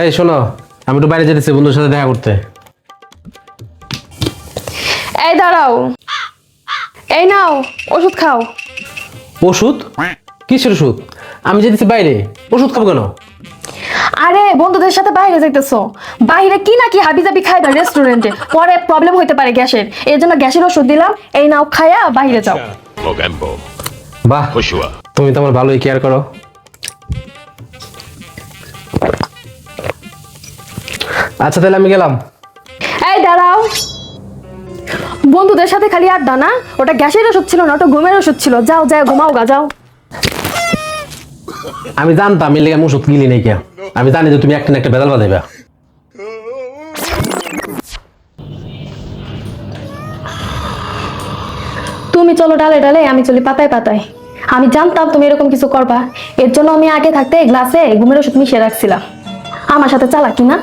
এই শোনো, আমি একটু বাইরে যেতেছি বন্ধুর সাথে দেখা করতে। এই দাঁড়াও, এই নাও ওষুধ খাও। ওষুধ? কিসের ওষুধ? আমি যেতেছি বাইরে, ওষুধ খাবো কেন? আরে বন্ধুদের সাথে বাইরে যাইতেছো, বাইরে কি না কি হাবিজাবি খাইবা রেস্টুরেন্টে, পরে প্রবলেম হইতে পারে গ্যাসের, এর জন্য গ্যাসের ওষুধ দিলাম, এই নাও খায়া বাইরে যাও। Mogambo. বাহ, Joshua. তুমি তো আমার ভালোই কেয়ার করো। আচ্ছা তাহলে আমি গেলাম। এই দাঁড়াও, বন্ধুদের সাথে খালি আড্ডা না, ওটা গ্যাসের ওষুধ ছিল না, ওটা ঘুমের ওষুধ ছিল। যাও যাও ঘুমাও গা, যাও। আমি জানতাম এই লেগে আমি ওষুধ গিলি নাই কে। আমি জানি যে তুমি একটা না একটা বেদাল বাজাইবা। তুমি চলো ডালে ডালে, আমি চলি পাতায় পাতায়। আমি জানতাম তুমি এরকম কিছু করবা, এর জন্য আমি আগে থাকতে গ্লাসে ঘুমের ওষুধ মিশিয়ে রাখছিলাম। আমার সাথে চালাকি না?